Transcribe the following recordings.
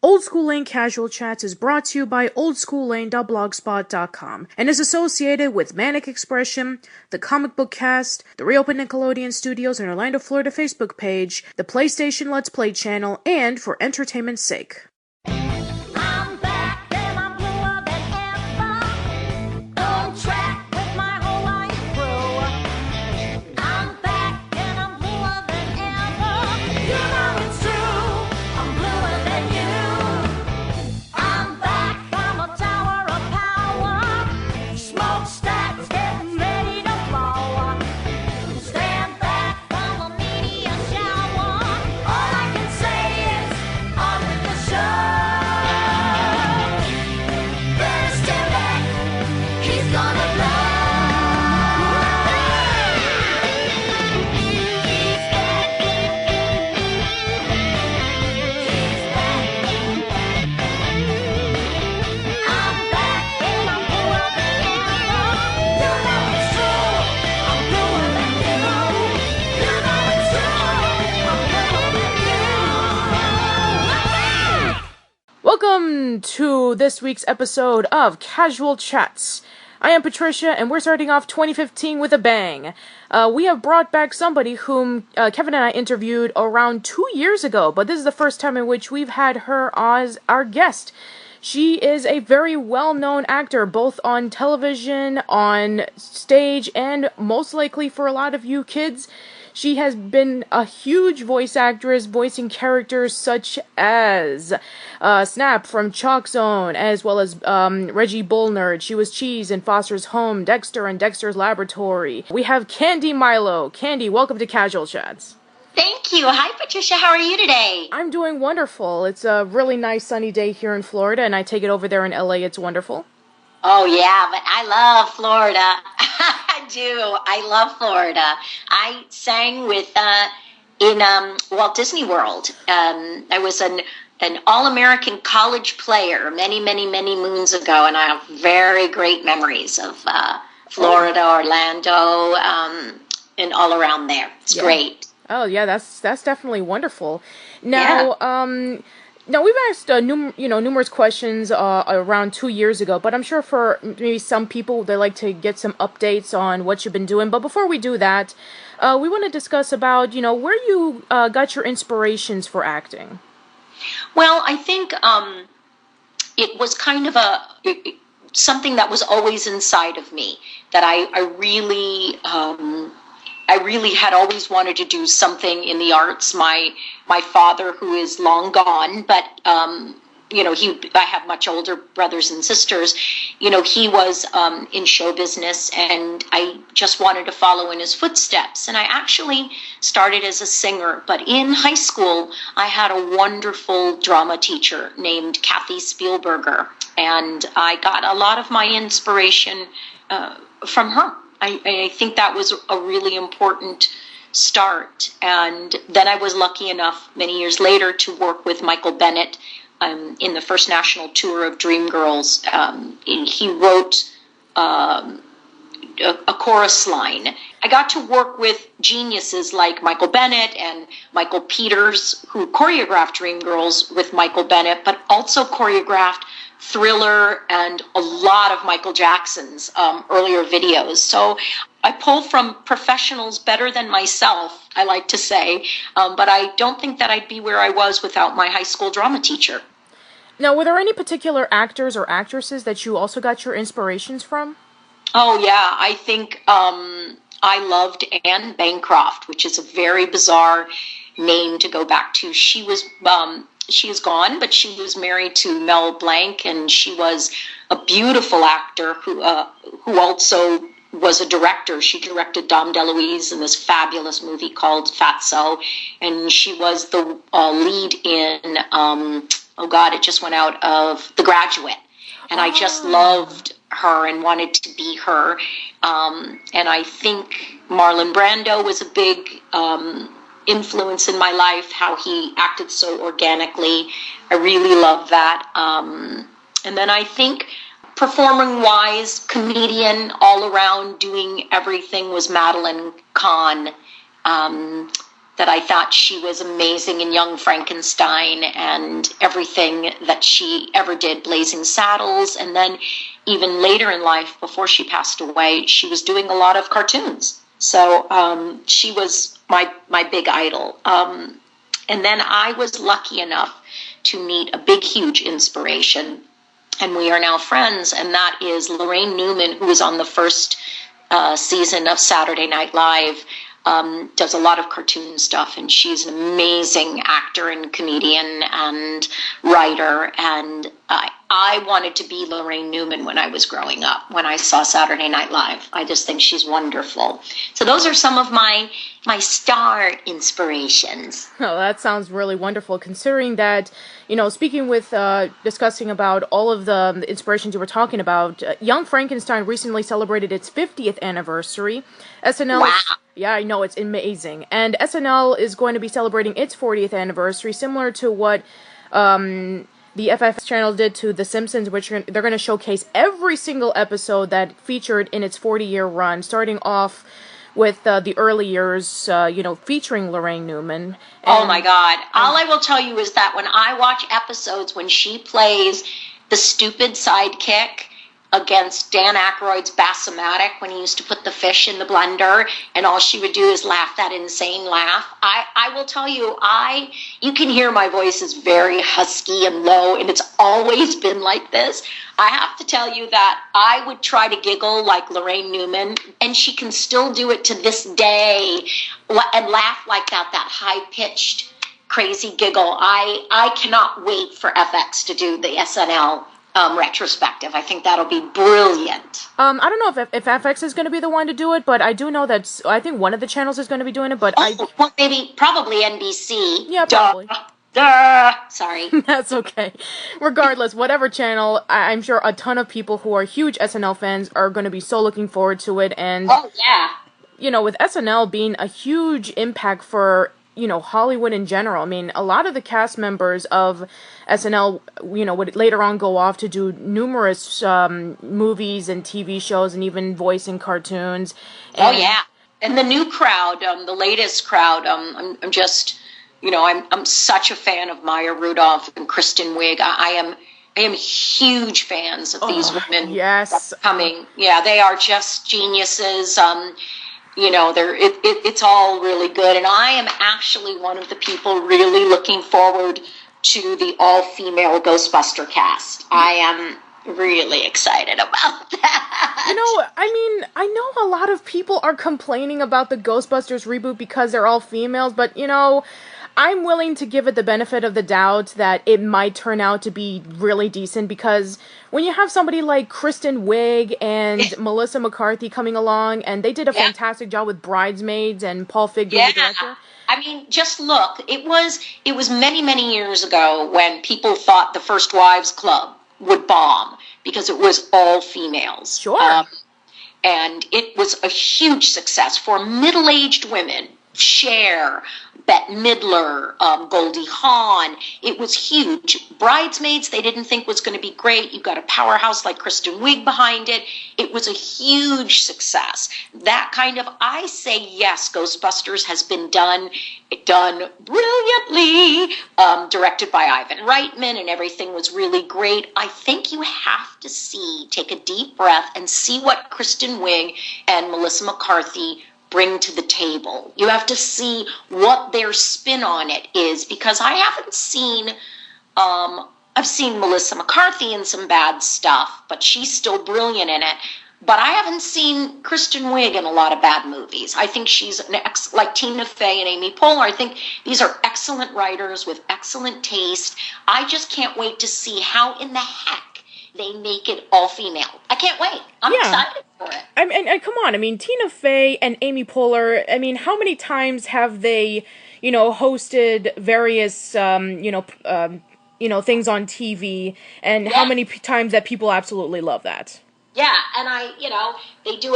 Old School Lane Casual Chats is brought to you by oldsschoollane.blogspot.com and is associated with Manic Expression, the Comic Book Cast, the Reopen Nickelodeon Studios in Orlando, Florida Facebook page, the PlayStation Let's Play channel, and for entertainment's sake. Welcome to this week's episode of Casual Chats. I am Patricia, and we're starting off 2015 with a bang. We have brought back somebody whom Kevin and I interviewed around 2 years ago, but this is the first time in which we've had her as our guest. She is a very well-known actor, both on television, on stage, and most likely for a lot of you kids, she has been a huge voice actress, voicing characters such as Snap from Chalk Zone, as well as Reggie Bullnerd. She was Cheese in Foster's Home, Dexter and Dexter's Laboratory. We have Candi Milo. Candi, welcome to Casual Chats. Thank you. Hi, Patricia. How are you today? I'm doing wonderful. It's a really nice sunny day here in Florida, and I take it over there in LA it's wonderful. Oh, yeah, but I love Florida. I do. I love Florida. I sang with in Walt Disney World. I was an All-American college player many, many, many moons ago, and I have very great memories of Florida, Orlando, and all around there. It's great. Oh, yeah, that's definitely wonderful. Now, Now, we've asked numerous questions around 2 years ago, but I'm sure for maybe some people, they like to get some updates on what you've been doing. But before we do that, we want to discuss about, where you got your inspirations for acting. Well, I think it was kind of something that was always inside of me, that I really had always wanted to do something in the arts. My father, who is long gone, but I have much older brothers and sisters. He was in show business, and I just wanted to follow in his footsteps. And I actually started as a singer, but in high school, I had a wonderful drama teacher named Kathy Spielberger, and I got a lot of my inspiration from her. I think that was a really important start. And then I was lucky enough many years later to work with Michael Bennett in the first national tour of Dreamgirls. He wrote a chorus line. I got to work with geniuses like Michael Bennett and Michael Peters, who choreographed Dreamgirls with Michael Bennett, but also choreographed Thriller and a lot of Michael Jackson's earlier videos. So I pull from professionals better than myself, I like to say, but I don't think that I'd be where I was without my high school drama teacher. Now, were there any particular actors or actresses that you also got your inspirations from? Oh, yeah. I think I loved Anne Bancroft, which is a very bizarre name to go back to. She is gone, but she was married to Mel Blanc, and she was a beautiful actor who also was a director. She directed Dom DeLuise in this fabulous movie called Fatso, and she was the lead in, it just went out, of The Graduate. And I just loved her and wanted to be her. And I think Marlon Brando was a big influence in my life, how he acted so organically. I really love that. And then I think performing-wise, comedian all around, doing everything, was Madeline Kahn. that I thought she was amazing in Young Frankenstein and everything that she ever did, Blazing Saddles. And then even later in life, before she passed away, she was doing a lot of cartoons. So she was my big idol. And then I was lucky enough to meet a big, huge inspiration. And we are now friends, and that is Laraine Newman, who was on the first season of Saturday Night Live. Does a lot of cartoon stuff, and she's an amazing actor and comedian and writer. And I wanted to be Laraine Newman when I was growing up, when I saw Saturday Night Live. I just think she's wonderful. So those are some of my star inspirations. Oh, that sounds really wonderful, considering that, speaking with, discussing about all of the inspirations you were talking about, Young Frankenstein recently celebrated its 50th anniversary. SNL... Wow. Yeah, I know, it's amazing. And SNL is going to be celebrating its 40th anniversary, similar to what the FX channel did to The Simpsons, which they're going to showcase every single episode that featured in its 40-year run, starting off with the early years, featuring Laraine Newman. Oh, my God. All I will tell you is that when I watch episodes when she plays the stupid sidekick against Dan Aykroyd's Bassomatic when he used to put the fish in the blender and all she would do is laugh that insane laugh. I will tell you, you can hear my voice is very husky and low, and it's always been like this. I have to tell you that I would try to giggle like Laraine Newman, and she can still do it to this day and laugh like that high-pitched, crazy giggle. I cannot wait for FX to do the SNL retrospective. I think that'll be brilliant. I don't know if FX is going to be the one to do it, but I do know that I think one of the channels is going to be doing it. But probably NBC. Yeah, probably. Sorry. That's okay. Regardless, whatever channel, I'm sure a ton of people who are huge SNL fans are going to be so looking forward to it. And oh yeah, with SNL being a huge impact for Hollywood in general. I mean, a lot of the cast members of SNL, would later on go off to do numerous movies and TV shows and even voicing cartoons. And, oh, yeah. And the new crowd, the latest crowd, I'm just, I'm such a fan of Maya Rudolph and Kristen Wiig. I am huge fans of these women. Yes. Coming. Yeah, they are just geniuses. It's all really good. And I am actually one of the people really looking forward to the all-female Ghostbuster cast. I am really excited about that. I know a lot of people are complaining about the Ghostbusters reboot because they're all females, but, I'm willing to give it the benefit of the doubt that it might turn out to be really decent, because when you have somebody like Kristen Wiig and Melissa McCarthy coming along, and they did a fantastic job with Bridesmaids and Paul Feig being the director. I mean, just look, it was many, many years ago when people thought the First Wives Club would bomb because it was all females. Sure. And it was a huge success for middle-aged women. Cher, Bette Midler, Goldie Hawn. It was huge. Bridesmaids, they didn't think was going to be great. You got a powerhouse like Kristen Wiig behind it. It was a huge success. That kind of, I say yes, Ghostbusters has been done brilliantly, directed by Ivan Reitman, and everything was really great. I think you have to take a deep breath and see what Kristen Wiig and Melissa McCarthy bring to the table. You have to see what their spin on it is, because I haven't seen, I've seen Melissa McCarthy in some bad stuff, but she's still brilliant in it. But I haven't seen Kristen Wiig in a lot of bad movies. I think she's like Tina Fey and Amy Poehler. I think these are excellent writers with excellent taste. I just can't wait to see how in the heck they make it all female. I can't wait. I'm excited for it. And come on, Tina Fey and Amy Poehler, how many times have they, hosted various, things on TV, and how many times that people absolutely love that? Yeah, and they do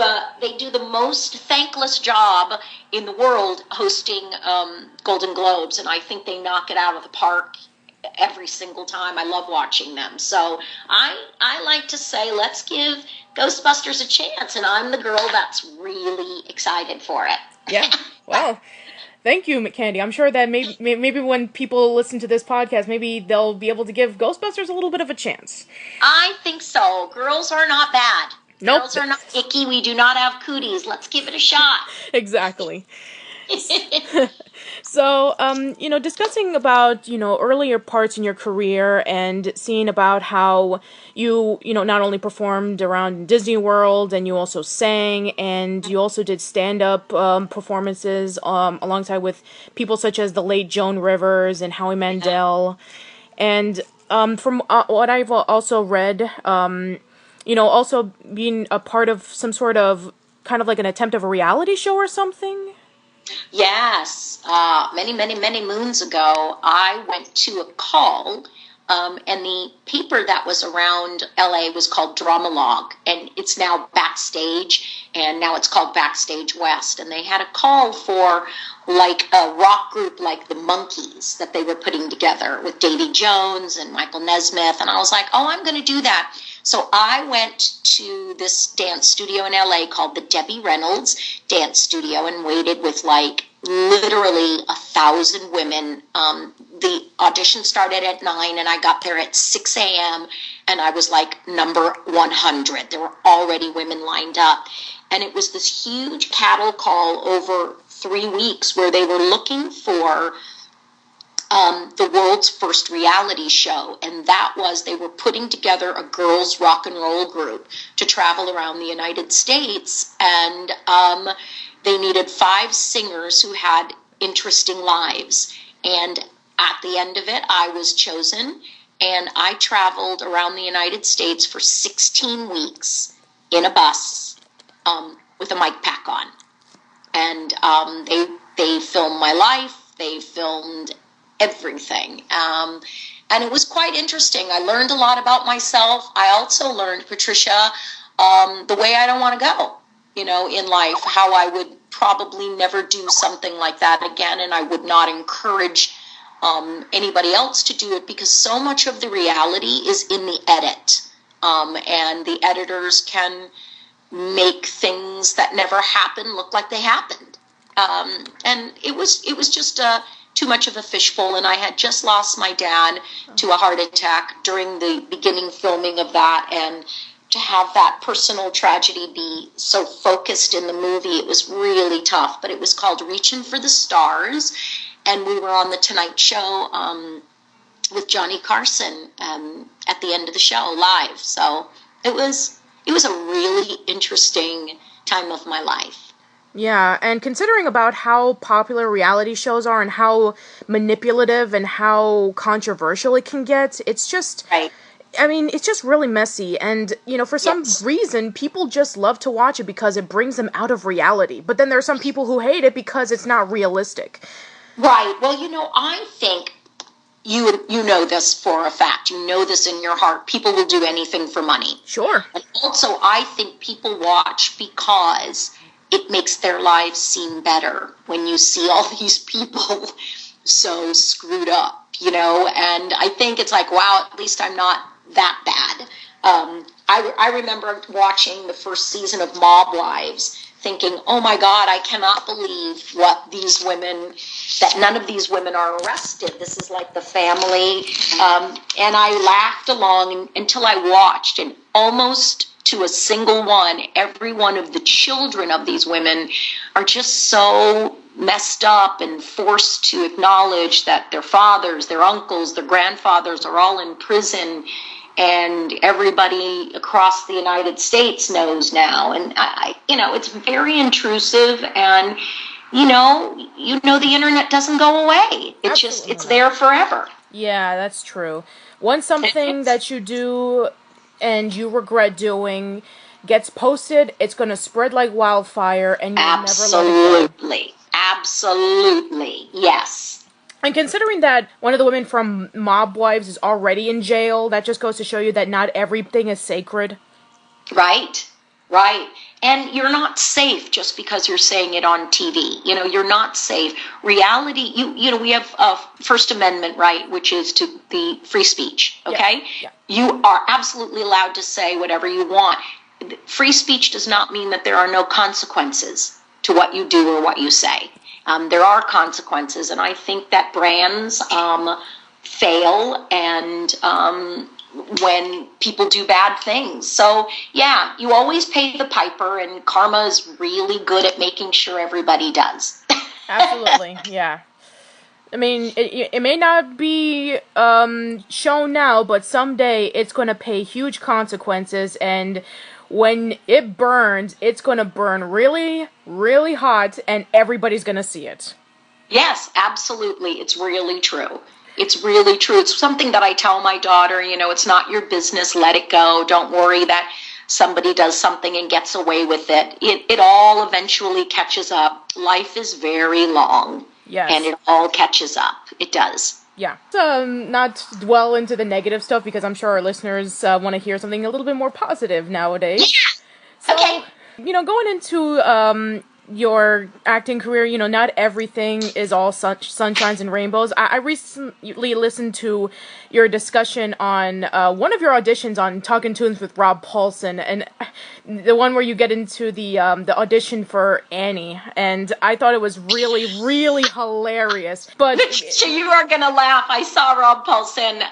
the most thankless job in the world hosting Golden Globes, and I think they knock it out of the park every single time. I love watching them. So I like to say, let's give Ghostbusters a chance, and I'm the girl that's really excited for it. Yeah, well, Thank you, Candi. I'm sure that maybe when people listen to this podcast, maybe they'll be able to give Ghostbusters a little bit of a chance. I think so. Girls are not bad. Nope. Girls are not icky. We do not have cooties. Let's give it a shot. Exactly. So, discussing about, earlier parts in your career and seeing about how you not only performed around Disney World and you also sang and you also did stand-up performances alongside with people such as the late Joan Rivers and Howie Mandel. And from what I've also read, also being a part of some sort of kind of like an attempt of a reality show or something. Yes. Many, many, many moons ago, I went to a call, and the paper that was around LA was called Dramalog, and it's now Backstage, and now it's called Backstage West. And they had a call for like a rock group like the Monkees that they were putting together with Davy Jones and Michael Nesmith. And I was like, oh, I'm going to do that. So I went to this dance studio in LA called the Debbie Reynolds Dance Studio and waited with like literally 1,000 women. The audition started at 9 and I got there at 6 a.m. and I was like number 100. There were already women lined up. And it was this huge cattle call over 3 weeks where they were looking for the world's first reality show, and that was they were putting together a girls rock and roll group to travel around the United States, and they needed 5 singers who had interesting lives. And at the end of it, I was chosen, and I traveled around the United States for 16 weeks in a bus with a mic pack on. And they filmed my life, they filmed everything. And it was quite interesting. I learned a lot about myself. I also learned, Patricia, the way I don't want to go, in life, how I would probably never do something like that again. And I would not encourage anybody else to do it because so much of the reality is in the edit. And the editors can make things that never happened look like they happened. And it was just too much of a fishbowl, and I had just lost my dad to a heart attack during the beginning filming of that, and to have that personal tragedy be so focused in the movie, it was really tough. But it was called Reaching for the Stars, and we were on the Tonight Show with Johnny Carson at the end of the show live. So it was a really interesting time of my life. Yeah, and considering about how popular reality shows are and how manipulative and how controversial it can get, it's just, right. I mean, it's just really messy. And, for some reason, people just love to watch it because it brings them out of reality. But then there are some people who hate it because it's not realistic. Right. Well, I think you know this for a fact. You know this in your heart. People will do anything for money. Sure. And also, I think people watch because it makes their lives seem better when you see all these people so screwed up, and I think it's like, wow, at least I'm not that bad. I remember watching the first season of Mob Wives thinking, oh my God, I cannot believe that none of these women are arrested. This is like The Family. And I laughed along until I watched, and almost to a single one, every one of the children of these women are just so messed up and forced to acknowledge that their fathers, their uncles, their grandfathers are all in prison, and everybody across the United States knows now. And it's very intrusive, and the internet doesn't go away. It's there forever. Yeah, that's true. Once something that you do and you regret doing gets posted, it's going to spread like wildfire, and you'll never let it go. Absolutely, yes. And considering that one of the women from Mob Wives is already in jail, that just goes to show you that not everything is sacred. Right. And you're not safe just because you're saying it on TV. You're not safe. Reality, we have a First Amendment right, which is to the free speech, okay? Yeah. You are absolutely allowed to say whatever you want. Free speech does not mean that there are no consequences to what you do or what you say. There are consequences, and I think that brands fail and when people do bad things. So, yeah, you always pay the piper, and karma is really good at making sure everybody does. Absolutely, yeah. I mean, it may not be shown now, but someday it's going to pay huge consequences, and when it burns, it's going to burn really, really hot, and everybody's going to see it. Yes, absolutely. It's really true. It's really true. It's something that I tell my daughter, it's not your business. Let it go. Don't worry that somebody does something and gets away with it. It all eventually catches up. Life is very long. Yes. And it all catches up. It does. Yeah. Not dwell into the negative stuff, because I'm sure our listeners want to hear something a little bit more positive nowadays. Yeah. So, okay. Going into your acting career, not everything is all sunshines and rainbows. I recently listened to your discussion on one of your auditions on Talking Tunes with Rob Paulson, and the one where you get into the audition for Annie, and I thought it was really, really hilarious. But you are gonna laugh. I saw Rob Paulson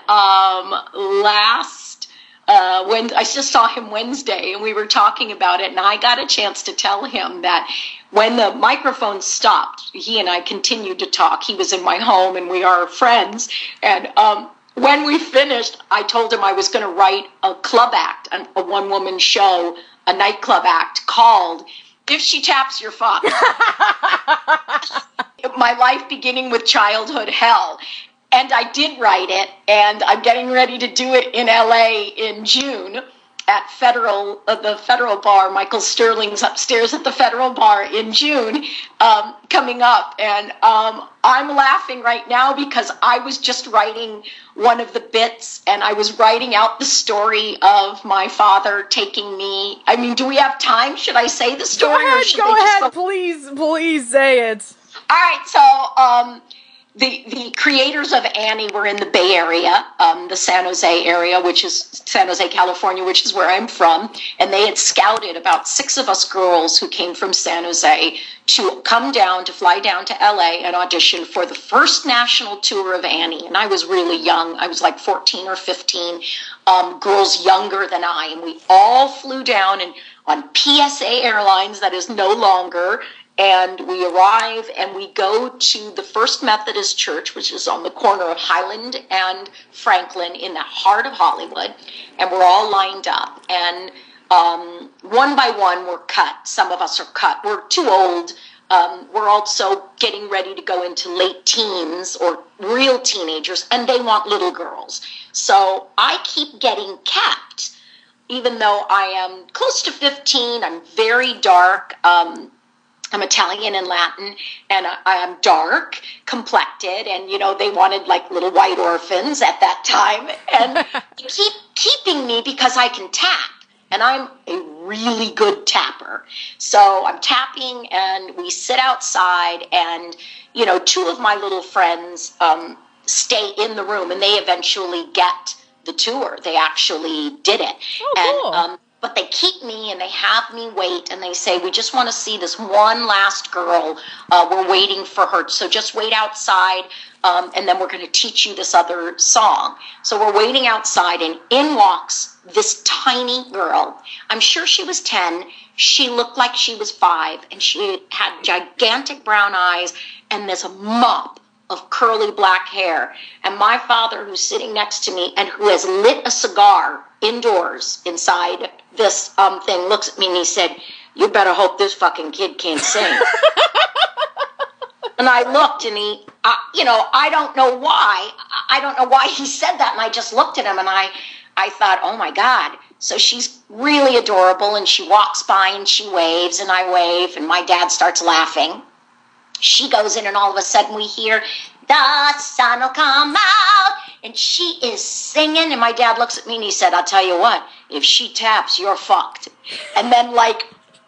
when I just saw him Wednesday, and we were talking about it, and I got a chance to tell him that when the microphone stopped, he and I continued to talk. He was in my home, and we are friends. And when we finished, I told him I was going to write a club act, a one-woman show, a nightclub act called If She Taps, You're Fucked. My life beginning with childhood hell. And I did write it, and I'm getting ready to do it in LA in June at the Federal Bar. Michael Sterling's upstairs at the Federal Bar in June, coming up. And I'm laughing right now because I was just writing one of the bits, and I was writing out the story of my father taking me. I mean, do we have time? Should I say the story? Go ahead, please say it. All right, so the creators of Annie were in the Bay Area, the San Jose area, which is San Jose, California, which is where I'm from. And they had scouted about 6 of us girls who came from San Jose to fly down to LA and audition for the first national tour of Annie. And I was really young. I was like 14 or 15, girls younger than I. And we all flew down on PSA Airlines, that is no longer. And we arrive and we go to the First Methodist Church, which is on the corner of Highland and Franklin in the heart of Hollywood. And we're all lined up. And one by one, we're cut. Some of us are cut. We're too old. We're also getting ready to go into late teens or real teenagers, and they want little girls. So I keep getting kept, even though I am close to 15. I'm very dark. I'm Italian and Latin, and I am dark complected, and they wanted like little white orphans at that time, and keep keeping me because I can tap, and I'm a really good tapper. So I'm tapping, and we sit outside, and 2 of my little friends stay in the room, and they eventually get the tour. They actually did it. Oh, cool. And but they keep me, and they have me wait, and they say, we just want to see this one last girl. We're waiting for her, so just wait outside, and then we're going to teach you this other song. So we're waiting outside, and in walks this tiny girl. I'm sure she was 10. She looked like she was 5, and she had gigantic brown eyes and this mop of curly black hair. And my father, who's sitting next to me and who has lit a cigar indoors inside this thing, looks at me and he said, you better hope this fucking kid can't sing. And I looked, and he, I don't know why. I don't know why he said that. And I just looked at him, and I thought, oh my God. So she's really adorable, and she walks by and she waves, and I wave, and my dad starts laughing. She goes in, and all of a sudden we hear, the sun will come out, and she is singing, and my dad looks at me and he said, I'll tell you what, if she taps, you're fucked. And then like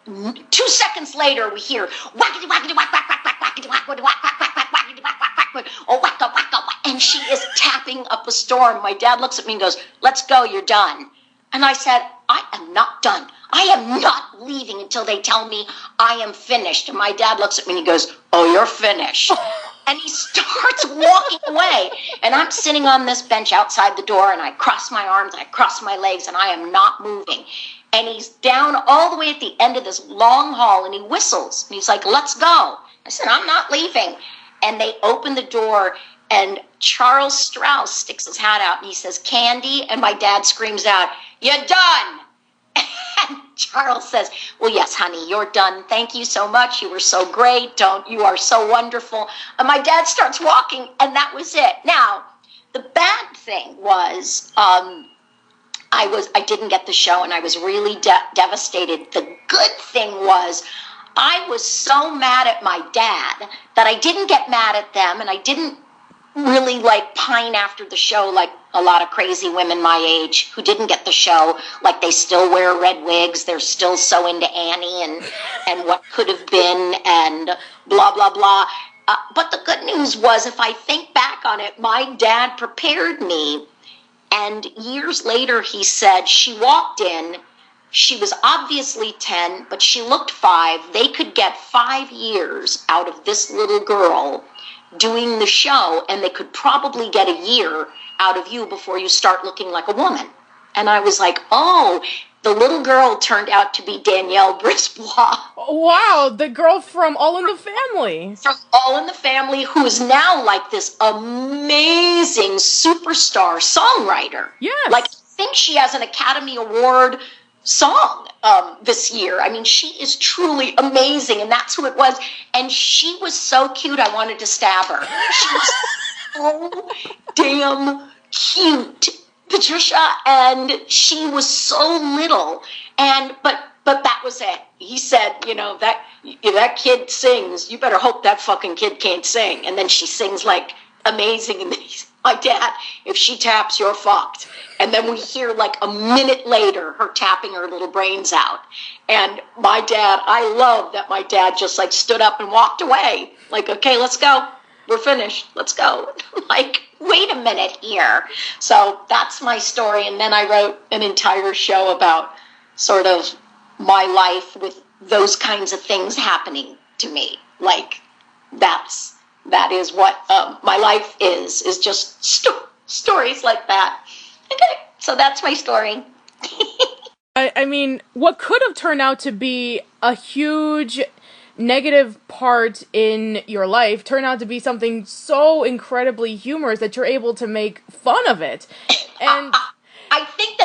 2 seconds later we hear, whackity whackity whack whack whack whack whackity whack whack whack whack whack whackity whack whack whack, oh whack whack whack, and she is tapping up a storm. My dad looks at me and goes, let's go, you're done. And I said, I am not done. I am not leaving until they tell me I am finished. And my dad looks at me and he goes, oh, you're finished. And he starts walking away. And I'm sitting on this bench outside the door, and I cross my arms, I cross my legs, and I am not moving. And he's down all the way at the end of this long hall, and he whistles. And he's like, let's go. I said, I'm not leaving. And they open the door, and Charles Strauss sticks his hat out, and he says, Candi. And my dad screams out, you're done. And Charles says, well, yes, honey, you're done. Thank you so much. You were so great. You are so wonderful. And my dad starts walking, and that was it. Now, the bad thing was I didn't get the show, and I was really devastated. The good thing was I was so mad at my dad that I didn't get mad at them, and I didn't really like pine after the show like a lot of crazy women my age who didn't get the show. Like, they still wear red wigs, they're still so into Annie and what could have been and blah blah blah. But the good news was, if I think back on it, my dad prepared me, and years later he said she walked in, she was obviously 10, but she looked 5. They could get 5 years out of this little girl doing the show, and they could probably get a year out of you before you start looking like a woman. And I was like, oh, the little girl turned out to be Danielle Brisbois. Wow, the girl from All in the Family. From All in the Family, who is now like this amazing superstar songwriter. Yes. Like, I think she has an Academy Award song this year. I mean, she is truly amazing, and that's who it was. And she was so cute, I wanted to stab her. She was so damn cute, Patricia, and she was so little. And but that was it. He said, you know, that if that kid sings, you better hope that fucking kid can't sing. And then she sings like amazing, and then my dad, if she taps, you're fucked. And then we hear like a minute later her tapping her little brains out. And my dad, I love that my dad just like stood up and walked away. Like, okay, let's go. We're finished. Let's go. Like, wait a minute here. So that's my story. And then I wrote an entire show about sort of my life with those kinds of things happening to me. Like, that is what my life is just stories like that. Okay, so that's my story. I mean, what could have turned out to be a huge negative part in your life turned out to be something so incredibly humorous that you're able to make fun of it. And I think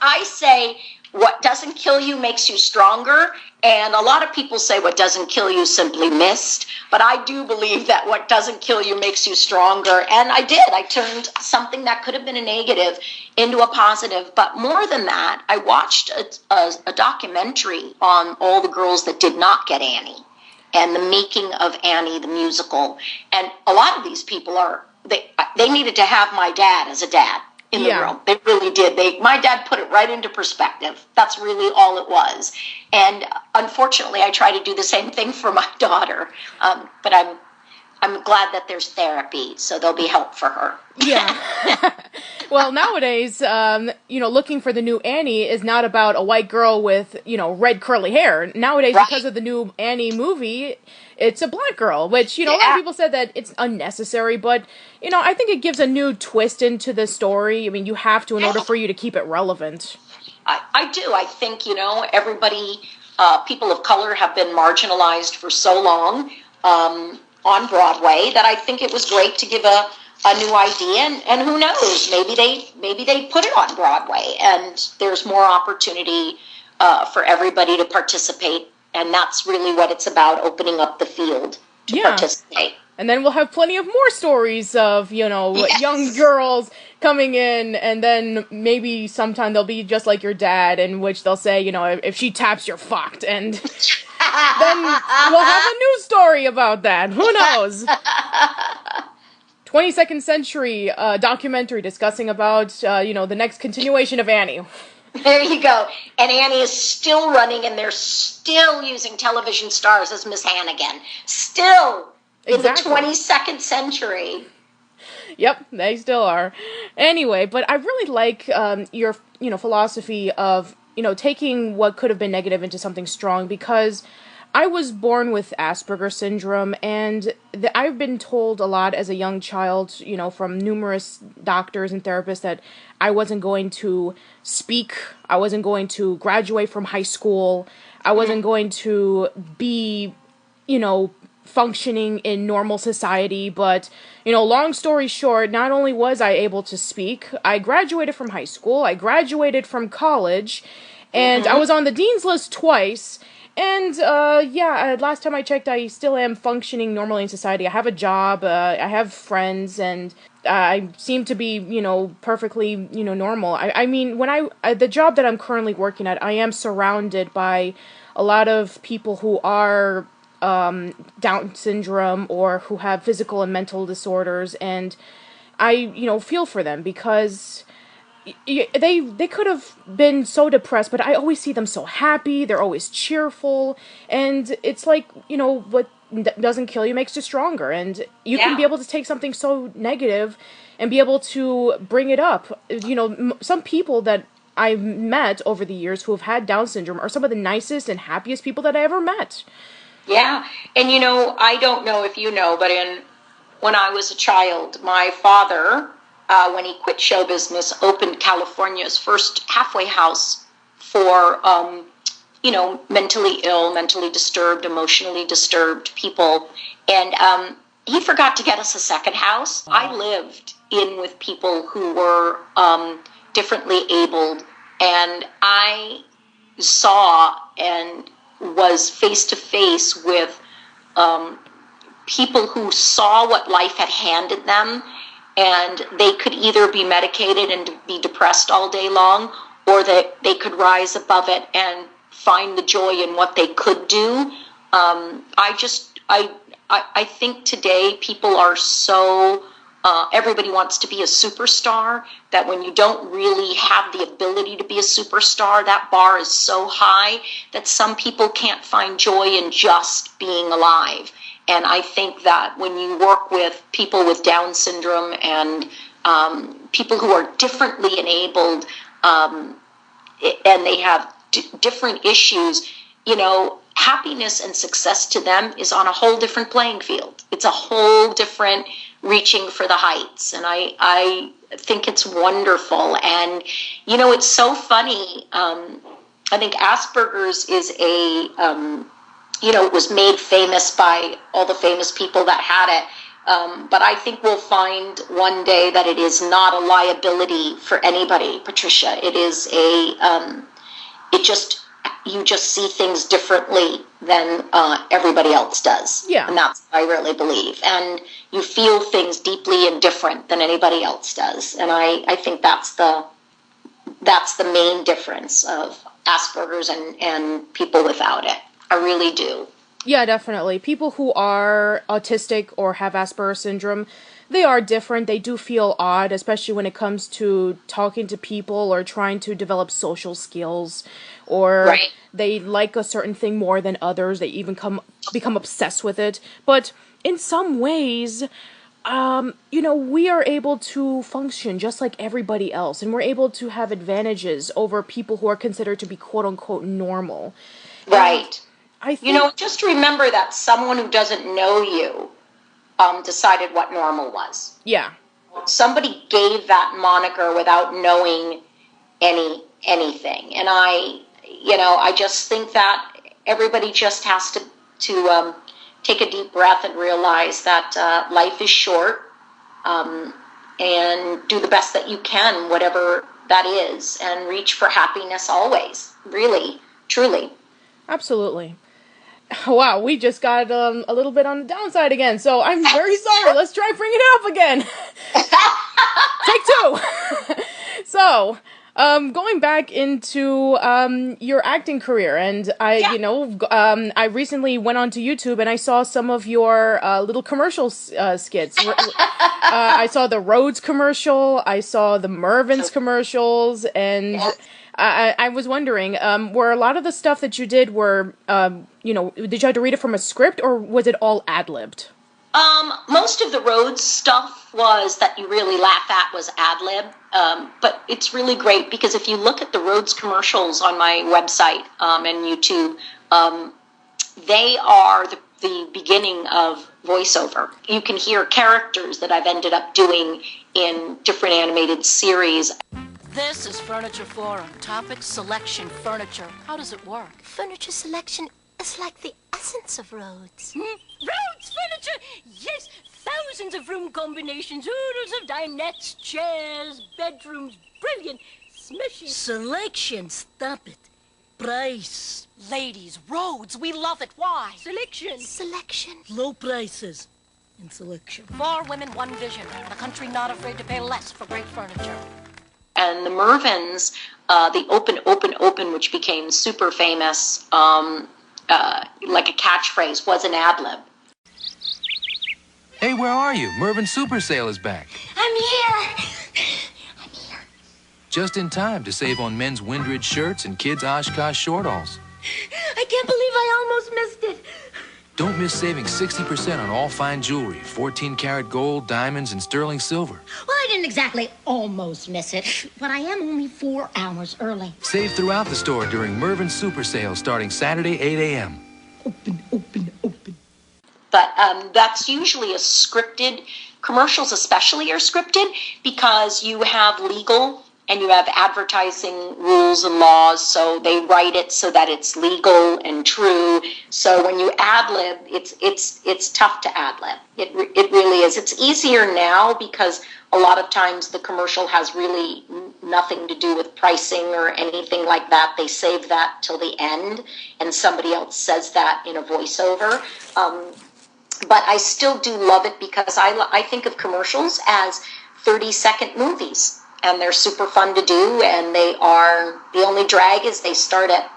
I say, what doesn't kill you makes you stronger. And a lot of people say what doesn't kill you simply missed. But I do believe that what doesn't kill you makes you stronger. And I did. I turned something that could have been a negative into a positive. But more than that, I watched a documentary on all the girls that did not get Annie and the making of Annie, the musical. And a lot of these people they needed to have my dad as a dad in the room. They really did. My dad put it right into perspective. That's really all it was. And unfortunately, I try to do the same thing for my daughter. But I'm glad that there's therapy, so there'll be help for her. Yeah. Well, nowadays, looking for the new Annie is not about a white girl with, red curly hair. Nowadays, right, because of the new Annie movie, it's a black girl, which, a lot of people said that it's unnecessary, but, I think it gives a new twist into the story. I mean, you have to in order for you to keep it relevant. I do. I think, everybody, people of color have been marginalized for so long on Broadway that I think it was great to give a new idea, and who knows, maybe they put it on Broadway, and there's more opportunity for everybody to participate, and that's really what it's about, opening up the field to participate. And then we'll have plenty of more stories of, young girls coming in, and then maybe sometime they'll be just like your dad, in which they'll say, if she taps, you're fucked, and then we'll have a new story about that. Who knows? 22nd century documentary discussing about, the next continuation of Annie. There you go. And Annie is still running, and they're still using television stars as Miss Hannigan. Still in the 22nd century. Yep, they still are. Anyway, but I really like your philosophy of taking what could have been negative into something strong, because I was born with Asperger's syndrome, and I've been told a lot as a young child, from numerous doctors and therapists, that I wasn't going to speak, I wasn't going to graduate from high school, I wasn't going to be, functioning in normal society. But, long story short, not only was I able to speak, I graduated from high school, I graduated from college, and I was on the dean's list twice. And, last time I checked, I still am functioning normally in society. I have a job, I have friends, and I seem to be, perfectly, normal. I mean, the job that I'm currently working at, I am surrounded by a lot of people who are, Down syndrome, or who have physical and mental disorders, and I, feel for them, because they could have been so depressed, but I always see them so happy. They're always cheerful, and it's like, what doesn't kill you makes you stronger, and you can be able to take something so negative and be able to bring it up. Some people that I've met over the years who have had Down syndrome are some of the nicest and happiest people that I ever met. Yeah, and I don't know if you know, but when I was a child, my father, when he quit show business, opened California's first halfway house for, mentally ill, mentally disturbed, emotionally disturbed people. And he forgot to get us a second house. I lived in with people who were differently abled, and I saw and was face to face with people who saw what life had handed them, and they could either be medicated and be depressed all day long, or that they could rise above it and find the joy in what they could do. I think today people are so, everybody wants to be a superstar, that when you don't really have the ability to be a superstar, that bar is so high that some people can't find joy in just being alive. And I think that when you work with people with Down syndrome and people who are differently enabled, and they have different issues, happiness and success to them is on a whole different playing field. It's a whole different reaching for the heights. And I think it's wonderful. And, it's so funny. I think Asperger's is it was made famous by all the famous people that had it. But I think we'll find one day that it is not a liability for anybody, Patricia. It is you just see things differently than everybody else does. Yeah. And that's what I really believe. And you feel things deeply and different than anybody else does. And I think that's the main difference of Asperger's and people without it. I really do. Yeah, definitely. People who are autistic or have Asperger's syndrome, they are different. They do feel odd, especially when it comes to talking to people or trying to develop social skills, or they like a certain thing more than others. They even become obsessed with it. But in some ways, we are able to function just like everybody else, and we're able to have advantages over people who are considered to be quote-unquote normal. Right. I think, just remember that someone who doesn't know you decided what normal was. Yeah. Somebody gave that moniker without knowing anything. And I just think that everybody just has to take a deep breath and realize that life is short, and do the best that you can, whatever that is, and reach for happiness always. Really, truly. Absolutely. Wow, we just got a little bit on the downside again, so I'm very sorry. Let's try bringing it up again. Take 2. So, going back into your acting career, and I recently went onto YouTube and I saw some of your little commercial skits. I saw the Rhodes commercial, I saw the Mervyn's commercials, and I was wondering, were a lot of the stuff that you did did you have to read it from a script, or was it all ad-libbed? Most of the Rhodes stuff was that you really laugh at was ad-lib. But it's really great because if you look at the Rhodes commercials on my website and YouTube, they are the beginning of voiceover. You can hear characters that I've ended up doing in different animated series. This is Furniture Forum. Topic selection furniture. How does it work? Furniture selection is like the essence of Rhodes. Rhodes furniture! Yes! Thousands of room combinations, oodles of dinettes, chairs, bedrooms. Brilliant! Smishy. Selection. Stop it. Price. Ladies, Rhodes, we love it. Why? Selection. Selection. Low prices. And selection. 4 women, 1 vision. A country not afraid to pay less for great furniture. And the Mervyns, the open, which became super famous, like a catchphrase, was an ad-lib. Hey, where are you? Mervyn Super Sale is back. I'm here. Just in time to save on men's Windridge shirts and kids' Oshkosh shortalls. I can't believe I almost missed it. Don't miss saving 60% on all fine jewelry, 14-karat gold, diamonds, and sterling silver. Well, I didn't exactly almost miss it, but I am only 4 hours early. Save throughout the store during Mervyn Super Sale starting Saturday, 8 a.m. Open. But that's usually a scripted, commercials especially are scripted because you have legal and you have advertising rules and laws, so they write it so that it's legal and true. So when you ad-lib, it's tough to ad-lib. It really is. It's easier now because a lot of times the commercial has really nothing to do with pricing or anything like that. They save that till the end, and somebody else says that in a voiceover. But I still do love it because I think of commercials as 30-second movies. And they're super fun to do, and they are, the only drag is they start at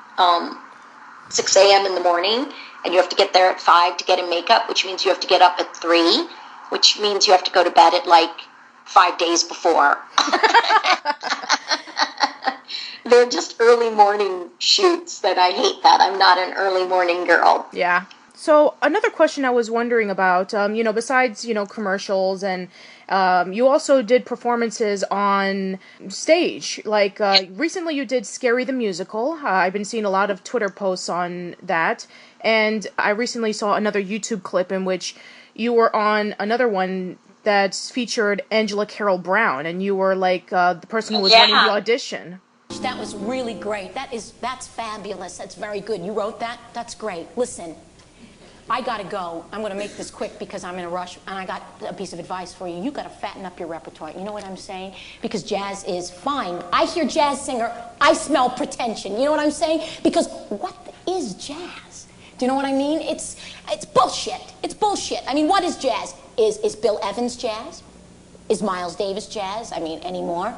6 a.m. in the morning, and you have to get there at 5 to get in makeup, which means you have to get up at 3, which means you have to go to bed at like 5 days before. They're just early morning shoots that I hate that. I'm not an early morning girl. Yeah. So another question I was wondering about, besides, commercials and you also did performances on stage. Like recently you did Scary the Musical. I've been seeing a lot of Twitter posts on that. And I recently saw another YouTube clip in which you were on another one that featured Angela Carroll Brown. And you were like the person who was running the audition. That was really great. That's fabulous. That's very good. You wrote that? That's great. Listen. I gotta go. I'm gonna make this quick because I'm in a rush, and I got a piece of advice for you. You gotta fatten up your repertoire. You know what I'm saying? Because jazz is fine. I hear jazz singer, I smell pretension. You know what I'm saying? Because what is jazz? Do you know what I mean? It's bullshit. It's bullshit. I mean, what is jazz? Is Bill Evans jazz? Is Miles Davis jazz? I mean, anymore?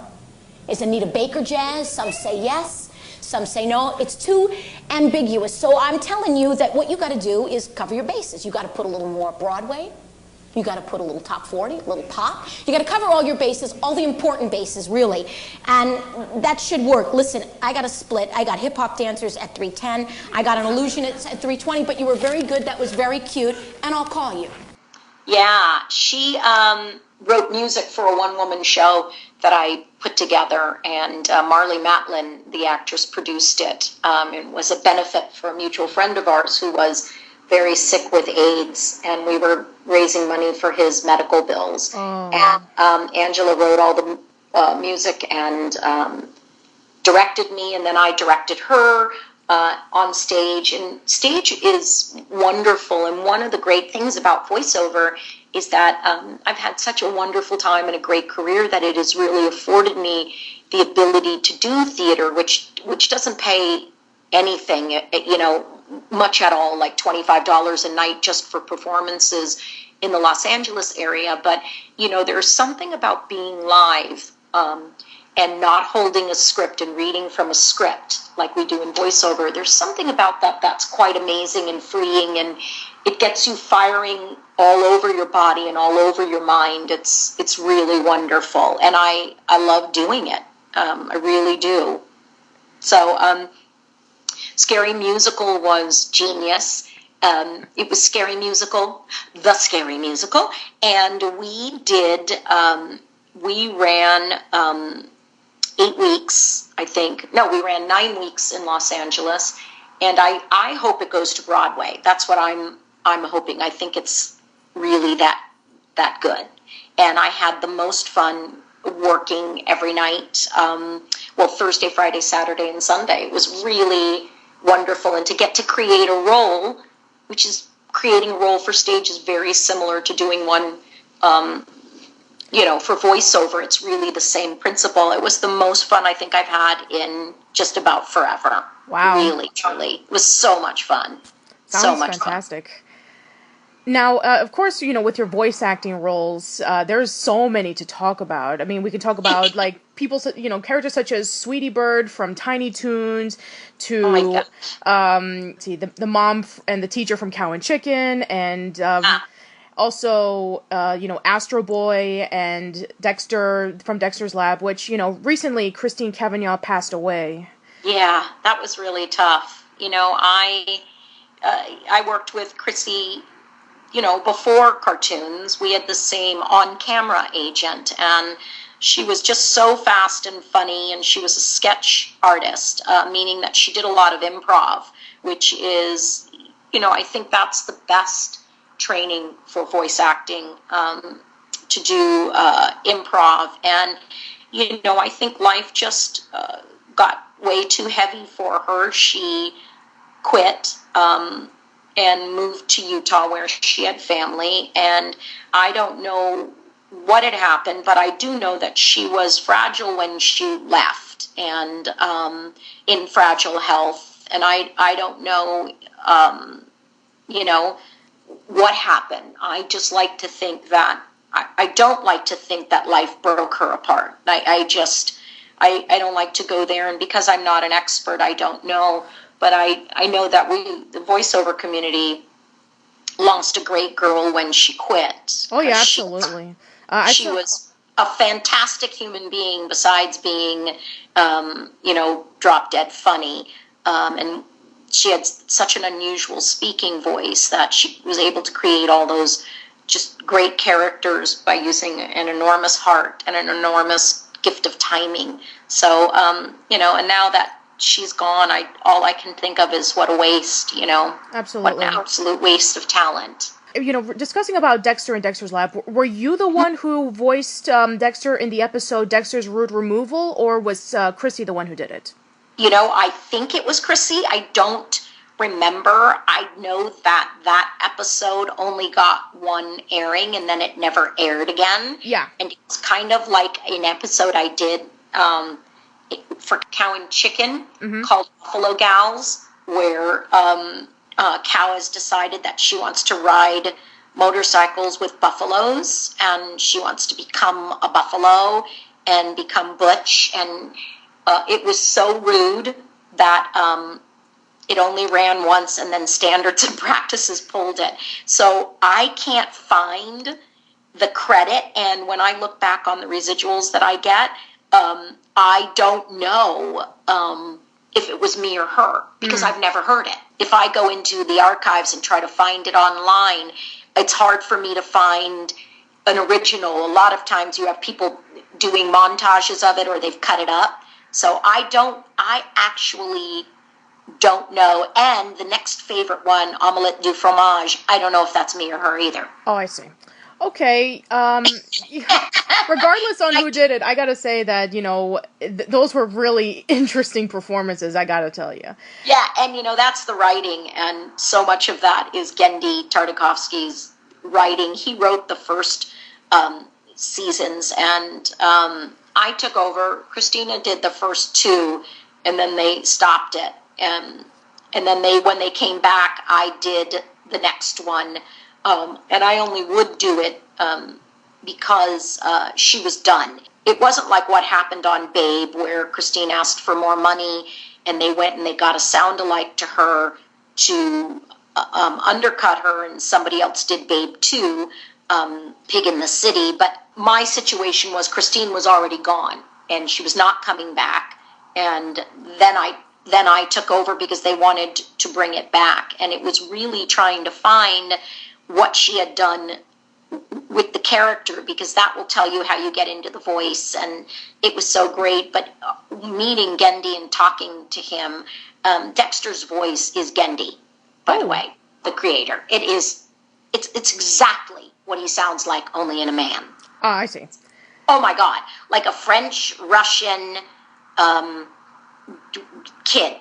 Is Anita Baker jazz? Some say yes. Some say no. It's too ambiguous. So I'm telling you that what you got to do is cover your bases. You got to put a little more Broadway. You got to put a little top 40, a little pop. You got to cover all your bases, all the important bases, really. And that should work. Listen, I got a split. I got hip-hop dancers at 3:10. I got an illusionist at 3:20, but you were very good. That was very cute. And I'll call you. Yeah, she wrote music for a one-woman show that I put together, and Marlee Matlin, the actress, produced it. It was a benefit for a mutual friend of ours who was very sick with AIDS, and we were raising money for his medical bills. Oh. And Angela wrote all the music and directed me, and then I directed her on stage. And stage is wonderful, and one of the great things about voiceover is that I've had such a wonderful time and a great career that it has really afforded me the ability to do theater, which doesn't pay anything, much at all, like $25 a night just for performances in the Los Angeles area. But, there's something about being live and not holding a script and reading from a script like we do in voiceover. There's something about that that's quite amazing and freeing, and it gets you firing all over your body and all over your mind. It's really wonderful, and I love doing it. I really do. So Scary Musical was genius, It was Scary Musical, The Scary Musical, and we did, we ran 8 weeks, I think. No, we ran 9 weeks in Los Angeles, and I hope it goes to Broadway. That's what I'm hoping. I think it's really that good. And I had the most fun working every night. Thursday, Friday, Saturday, and Sunday. It was really wonderful. And to get to create a role, which is creating a role for stage is very similar to doing one, for voiceover. It's really the same principle. It was the most fun I think I've had in just about forever. Wow. Really, truly. It was so much fun. Sounds fantastic. Fun. Now, of course, with your voice acting roles, there's so many to talk about. I mean, we can talk about, like, people, characters such as Sweetie Bird from Tiny Toons to, the mom and the teacher from Cow and Chicken, and also, Astro Boy and Dexter from Dexter's Lab, which, recently Christine Cavanaugh passed away. Yeah, that was really tough. I worked with Chrissy, before cartoons. We had the same on-camera agent, and she was just so fast and funny, and she was a sketch artist, meaning that she did a lot of improv, which is, I think that's the best training for voice acting, to do improv. And, I think life just got way too heavy for her. She quit, and moved to Utah where she had family. And I don't know what had happened, but I do know that she was fragile when she left, and in fragile health. And I don't know, what happened. I just like to think that, I don't like to think that life broke her apart. I don't like to go there, and because I'm not an expert, I don't know. But I know that the voiceover community lost a great girl when she quit. Oh, yeah, absolutely. She was a fantastic human being besides being, drop dead funny. And she had such an unusual speaking voice that she was able to create all those just great characters by using an enormous heart and an enormous gift of timing. So, and now that she's gone, all I can think of is what a waste, Absolutely. What an absolute waste of talent. Discussing about Dexter and Dexter's Lab, were you the one who voiced Dexter in the episode Dexter's Rude Removal, or was Chrissy the one who did it? I think it was Chrissy. I don't remember. I know that episode only got one airing, and then it never aired again. Yeah. And it's kind of like an episode I did, for Cow and Chicken, called Buffalo Gals, where Cow has decided that she wants to ride motorcycles with buffaloes, and she wants to become a buffalo and become butch. And it was so rude that it only ran once, and then Standards and Practices pulled it. So I can't find the credit, and when I look back on the residuals that I get, I don't know if it was me or her, because I've never heard it. If I go into the archives and try to find it online, it's hard for me to find an original. A lot of times you have people doing montages of it, or they've cut it up. So I actually don't know. And the next favorite one, Omelette du Fromage, I don't know if that's me or her either. Oh, I see. Okay, regardless on who did it, I gotta say that, those were really interesting performances, I gotta tell you. Yeah, and, that's the writing, and so much of that is Genndy Tartakovsky's writing. He wrote the first seasons, and I took over. Christina did the first 2, and then they stopped it. And then when they came back, I did the next one. And I only would do it because she was done. It wasn't like what happened on Babe, where Christine asked for more money, and they went and they got a sound-alike to her to undercut her, and somebody else did Babe 2, Pig in the City. But my situation was Christine was already gone, and she was not coming back. And then I then I took over because they wanted to bring it back. And it was really trying to find what she had done with the character, because that will tell you how you get into the voice. And it was so great. But meeting Gendy and talking to him, Dexter's voice is Gendy, by the way, the creator. It's exactly what he sounds like, only in a man. Oh, I see. Oh my God. Like a French, Russian kid,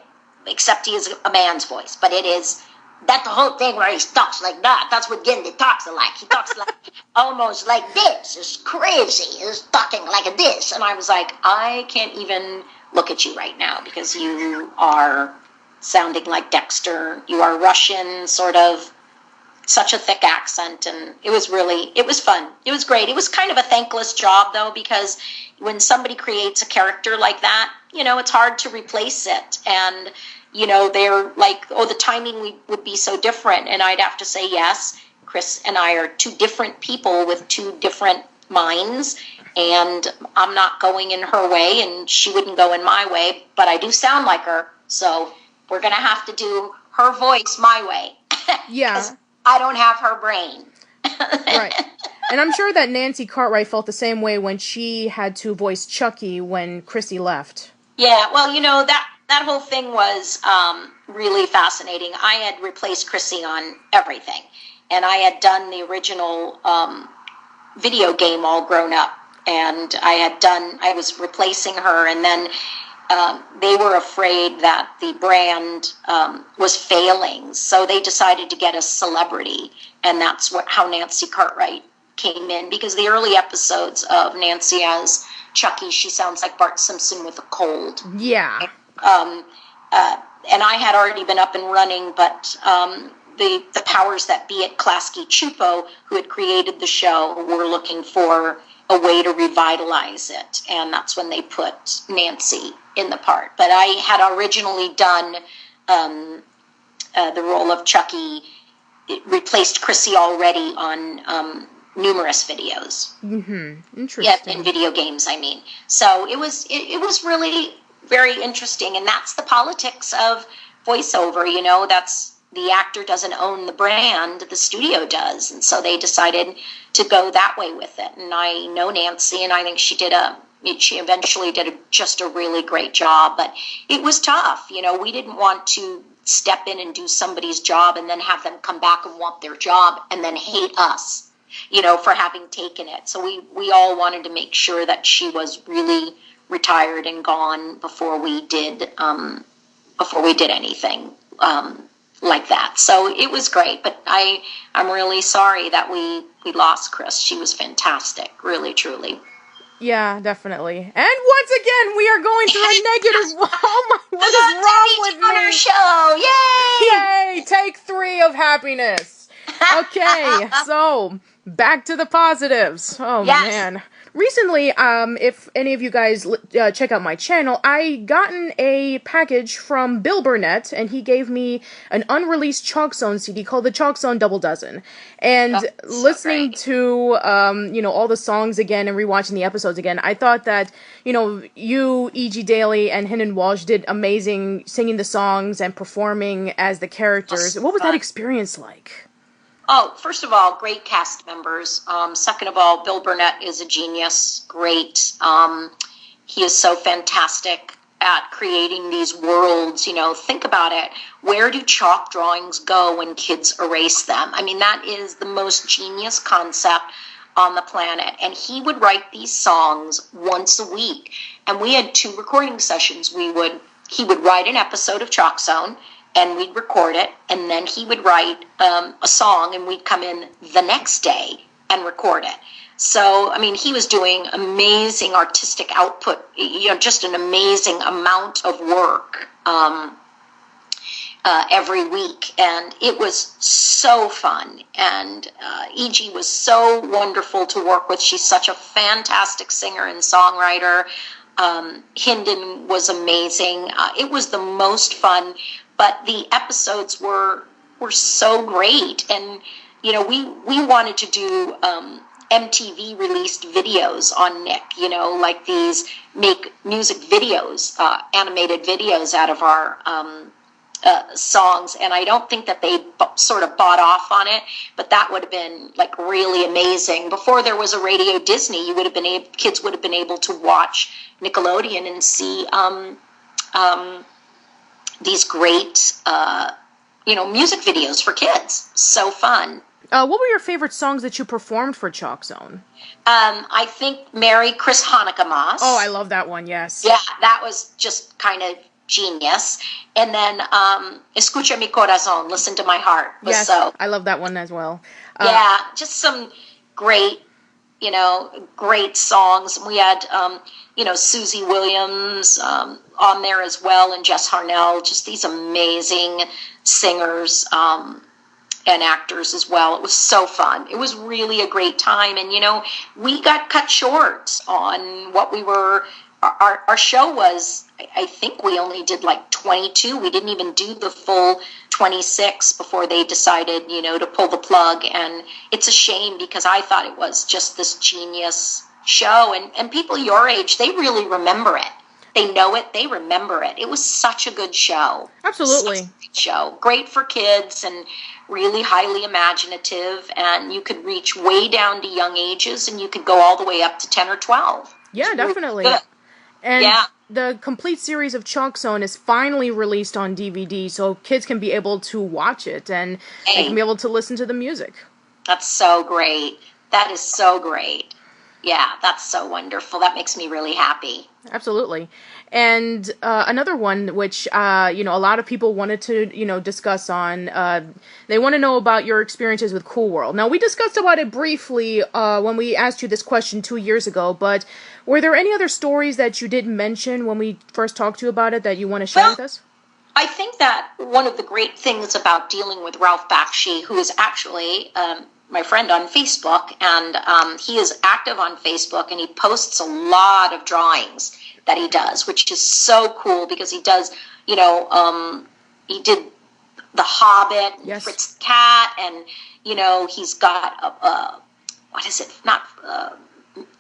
except he is a man's voice. But it is that the whole thing where he talks like that. That's what Gendy talks like. He talks like almost like this. It's crazy. He's talking like this. And I was like, I can't even look at you right now because you are sounding like Dexter. You are Russian, sort of, such a thick accent. And it was fun. It was great. It was kind of a thankless job, though, because when somebody creates a character like that, it's hard to replace it. And, they're like, the timing would be so different. And I'd have to say, yes, Chris and I are two different people with two different minds. And I'm not going in her way, and she wouldn't go in my way. But I do sound like her. So we're going to have to do her voice my way. Yeah. I don't have her brain. Right. And I'm sure that Nancy Cartwright felt the same way when she had to voice Chucky when Chrissy left. Yeah, well, that whole thing was really fascinating. I had replaced Chrissy on everything. And I had done the original video game All Grown Up. And I was replacing her, and then they were afraid that the brand was failing, so they decided to get a celebrity, and that's how Nancy Cartwright came in, because the early episodes of Nancy as Chucky, she sounds like Bart Simpson with a cold. Yeah. And I had already been up and running, but the powers that be at Klasky Chupo, who had created the show, were looking for a way to revitalize it, and that's when they put Nancy in the part. But I had originally done the role of Chucky. It replaced Chrissy already on numerous videos. Mm-hmm. Interesting. Yeah, in video games, I mean. So it was really very interesting, and that's the politics of voiceover. That's the actor doesn't own the brand, the studio does, and so they decided to go that way with it. And I know Nancy, and I think she eventually did just a really great job, but it was tough. We didn't want to step in and do somebody's job and then have them come back and want their job and then hate us, for having taken it. So we all wanted to make sure that she was really retired and gone before we did anything like that. So it was great, but I'm really sorry that we lost Chris. She was fantastic, really, truly. Yeah, definitely. And once again, we are going through a negative. Oh my! What is wrong with me? On our show, yay! Yay! Take 3 of happiness. Okay, so back to the positives. Oh yes. Man. Recently, if any of you guys check out my channel, I gotten a package from Bill Burnett, and he gave me an unreleased Chalk Zone CD called the Chalk Zone Double Dozen. And listening to, all the songs again and rewatching the episodes again, I thought that, you, E.G. Daly, and Hinden Walsh did amazing singing the songs and performing as the characters. What was that experience like? Oh, first of all, great cast members. Second of all, Bill Burnett is a genius. Great. He is so fantastic at creating these worlds. Think about it. Where do chalk drawings go when kids erase them? I mean, that is the most genius concept on the planet. And he would write these songs once a week. And we had 2 recording sessions. He would write an episode of Chalk Zone, and we'd record it, and then he would write a song, and we'd come in the next day and record it. So, I mean, he was doing amazing artistic output, just an amazing amount of work every week, and it was so fun. And E.G. was so wonderful to work with. She's such a fantastic singer and songwriter. Hinden was amazing. It was the most fun. But the episodes were so great, and we wanted to do MTV released videos on Nick, like these make music videos, animated videos out of our songs. And I don't think that they sort of bought off on it, but that would have been like really amazing. Before there was a Radio Disney, kids would have been able to watch Nickelodeon and see these great, music videos for kids. So fun. What were your favorite songs that you performed for Chalk Zone? I think Merry Chris Hanukkah Mas. Oh, I love that one, yes. Yeah, that was just kind of genius. And then Escucha mi corazón, Listen to My Heart. Yes, I love that one as well. Yeah, just some great, great songs. We had, Susie Williams on there as well, and Jess Harnell, just these amazing singers and actors as well. It was so fun. It was really a great time. And, we got cut short on what we were, our show was, I think we only did like 22. We didn't even do the full 26 before they decided, to pull the plug. And it's a shame because I thought it was just this genius show. And people your age, they really remember it. They know it. They remember it. It was such a good show. Absolutely. Such a good show. Great for kids and really highly imaginative. And you could reach way down to young ages, and you could go all the way up to 10 or 12. Yeah, definitely. Really and the complete series of Chalk Zone is finally released on DVD, so kids can be able to watch it, and they can be able to listen to the music. That's so great. That is so great. Yeah, that's so wonderful. That makes me really happy. Absolutely. And another one which, a lot of people wanted to, discuss on, they want to know about your experiences with Cool World. Now, we discussed about it briefly when we asked you this question 2 years ago, but were there any other stories that you didn't mention when we first talked to you about it that you want to share with us? I think that one of the great things about dealing with Ralph Bakshi, who is actually my friend on Facebook, and he is active on Facebook, and he posts a lot of drawings that he does, which is so cool because he does, he did The Hobbit, and Fritz the Cat, and, he's got,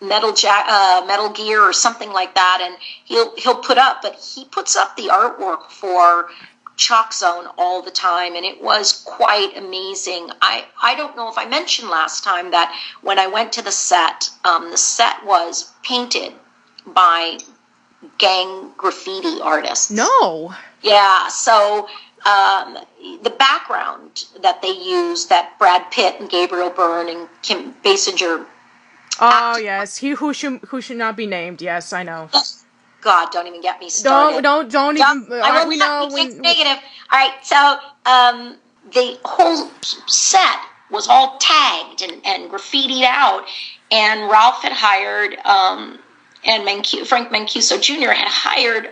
Metal Gear or something like that, and he'll put up, but he puts up the artwork for Chalk Zone all the time, and it was quite amazing. I don't know if I mentioned last time that when I went to the set was painted by gang graffiti artists. No. Yeah, so the background that they used, that Brad Pitt and Gabriel Byrne and Kim Basinger. Oh, yes, he who should not be named. Yes, I know. God, don't even get me started. Don't even. I will we not know. be negative. All right, so the whole set was all tagged and graffitied out, and Ralph had hired, and Frank Mancuso Jr. had hired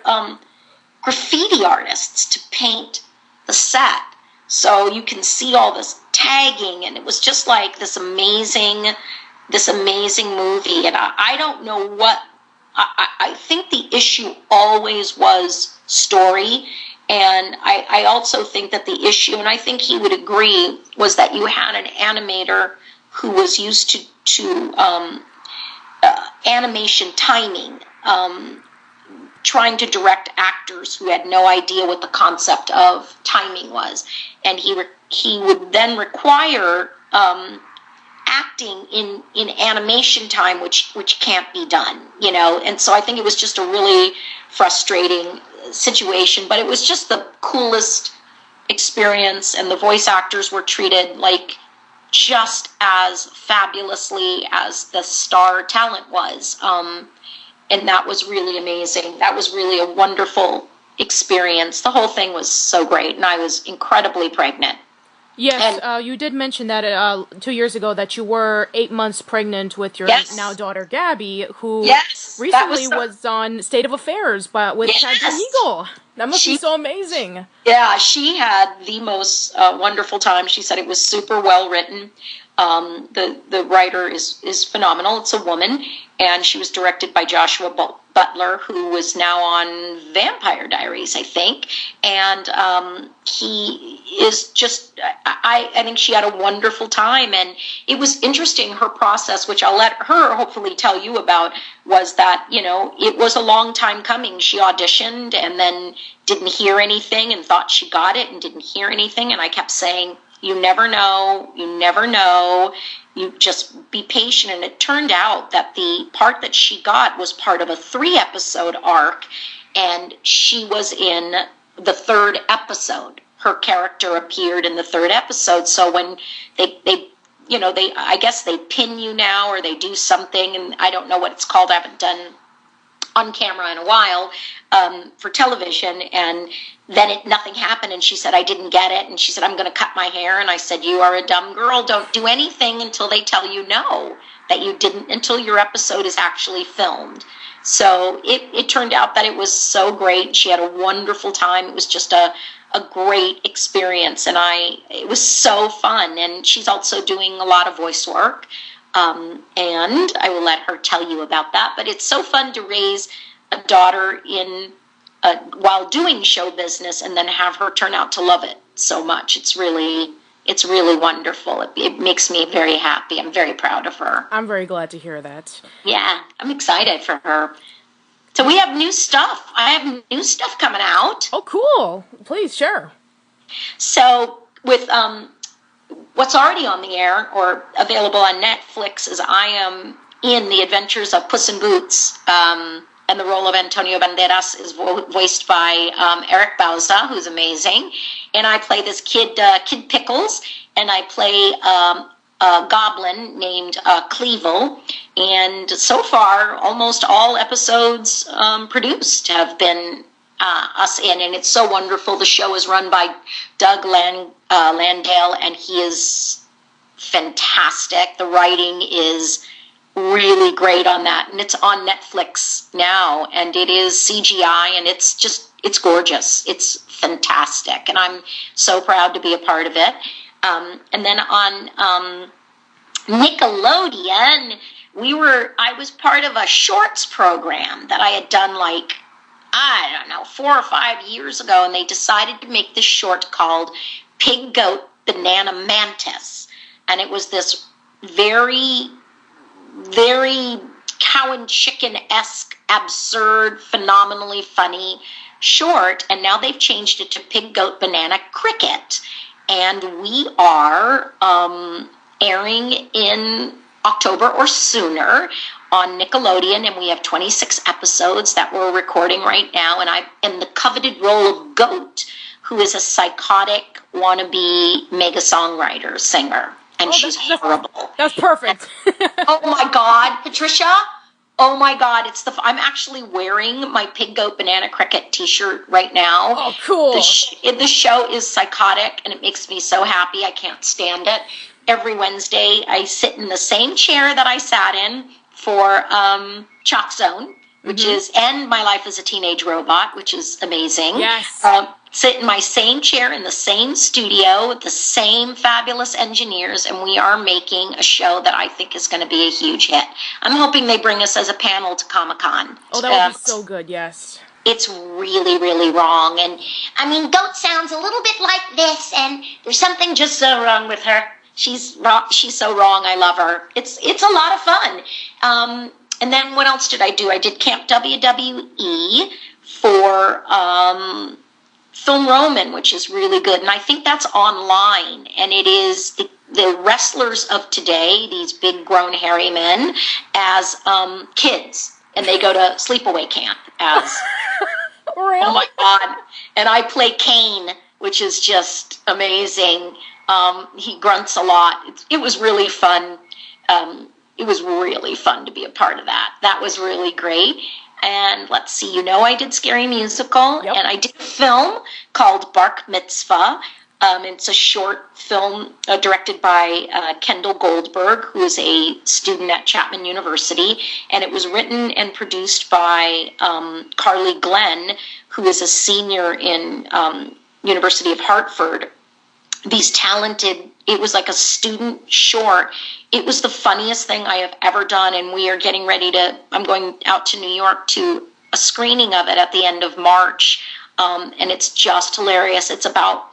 graffiti artists to paint the set. So you can see all this tagging, and it was just like this amazing movie. And I don't know what. I think the issue always was story, and I also think that the issue, and I think he would agree, was that you had an animator who was used to animation timing, trying to direct actors who had no idea what the concept of timing was, and he would then require acting in animation time, which can't be done, and so I think it was just a really frustrating situation, but it was just the coolest experience, and the voice actors were treated like just as fabulously as the star talent was, and that was really amazing. That was really a wonderful experience. The whole thing was so great, and I was incredibly pregnant. Yes, you did mention that 2 years ago that you were 8 months pregnant with your now daughter Gabby, who recently was on State of Affairs with Candi Milo. That must be so amazing. Yeah, she had the most wonderful time. She said it was super well written. The writer is phenomenal. It's a woman, and she was directed by Joshua butler who was now on Vampire Diaries, I think. And he is just, I think she had a wonderful time. And it was interesting, her process, which I'll let her hopefully tell you about, was that, it was a long time coming. She auditioned and then didn't hear anything and thought she got it and didn't hear anything. And I kept saying, you never know, you just be patient. And it turned out that the part that she got was part of a 3-episode arc, and she was in the 3rd episode. Her character appeared in the 3rd episode. So when they I guess they pin you now, or they do something, and I don't know what it's called. I haven't done on camera in a while for television, and then nothing happened, and she said, I didn't get it, and she said, I'm going to cut my hair, and I said, you are a dumb girl. Don't do anything until they tell you no, that you didn't, until your episode is actually filmed. So it turned out that it was so great. She had a wonderful time. It was just a great experience, and it was so fun. And she's also doing a lot of voice work, and I will let her tell you about that. But it's so fun to raise a daughter while doing show business, and then have her turn out to love it so much. It's really wonderful. It makes me very happy. I'm very proud of her. I'm very glad to hear that. Yeah, I'm excited for her. So we have new stuff. I have new stuff coming out. Oh, cool. Please, share. So with what's already on the air or available on Netflix is I am in The Adventures of Puss in Boots, and the role of Antonio Banderas is voiced by Eric Bauza, who's amazing. And I play this kid Pickles, and I play a goblin named Clevel. And so far, almost all episodes produced have been us in, and it's so wonderful. The show is run by Doug Landale, and he is fantastic. The writing is really great on that, and it's on Netflix now, and it is CGI, and it's gorgeous. It's fantastic, and I'm so proud to be a part of it. And then on Nickelodeon, I was part of a shorts program that I had done 4 or 5 years ago, and they decided to make this short called Pig, Goat, Banana, Mantis, and it was this very, very cow and chicken-esque, absurd, phenomenally funny short, and now they've changed it to Pig, Goat, Banana, Cricket, and we are airing in October or sooner on Nickelodeon, and we have 26 episodes that we're recording right now, and I'm in the coveted role of Goat, who is a psychotic wannabe mega songwriter, singer, and she's horrible. That's perfect. Oh my God, Patricia! Oh my God, I'm actually wearing my Pig, Goat, Banana, Cricket t-shirt right now. Oh, cool. The show is psychotic, and it makes me so happy. I can't stand it. Every Wednesday, I sit in the same chair that I sat in for Chalk Zone, which is, and My Life as a Teenage Robot, which is amazing. Yes. Sit in my same chair in the same studio with the same fabulous engineers, and we are making a show that I think is going to be a huge hit. I'm hoping they bring us as a panel to Comic-Con. Oh, that would be so good, yes. It's really, really wrong. And, I mean, Goat sounds a little bit like this, and there's something just so wrong with her. She's so wrong. I love her. It's a lot of fun. And then what else did I do? I did Camp WWE for Film Roman, which is really good. And I think that's online. And it is the wrestlers of today, these big grown hairy men, as kids. And they go to sleepaway camp as... Really? Oh my God. And I play Kane, which is just amazing. He grunts a lot. It was really fun. It was really fun to be a part of that. That was really great. And let's see, I did Scary Musical, Yep. and I did a film called Bark Mitzvah. It's a short film directed by Kendall Goldberg, who is a student at Chapman University, and it was written and produced by Carly Glenn, who is a senior in University of Hartford. These talented It was like a student short. It was the funniest thing I have ever done, and we are getting ready to, I'm going out to New York to a screening of it at the end of March, and it's just hilarious. It's about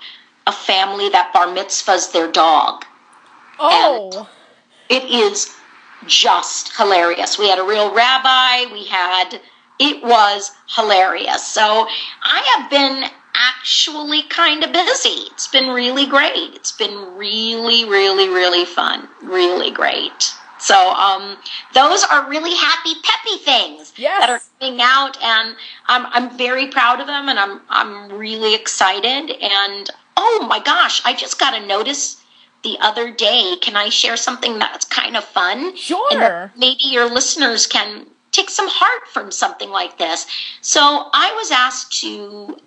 a family that bar mitzvahs their dog. Oh! And it is just hilarious. We had a real rabbi, it was hilarious. So I have been actually kind of busy. It's been really great. It's been really, really, really fun. Really great. So those are really happy, peppy things that are coming out, and I'm very proud of them, and I'm really excited. And oh my gosh, I just got a notice the other day. Can I share something that's kind of fun? Sure. And maybe your listeners can take some heart from something like this. So I was asked to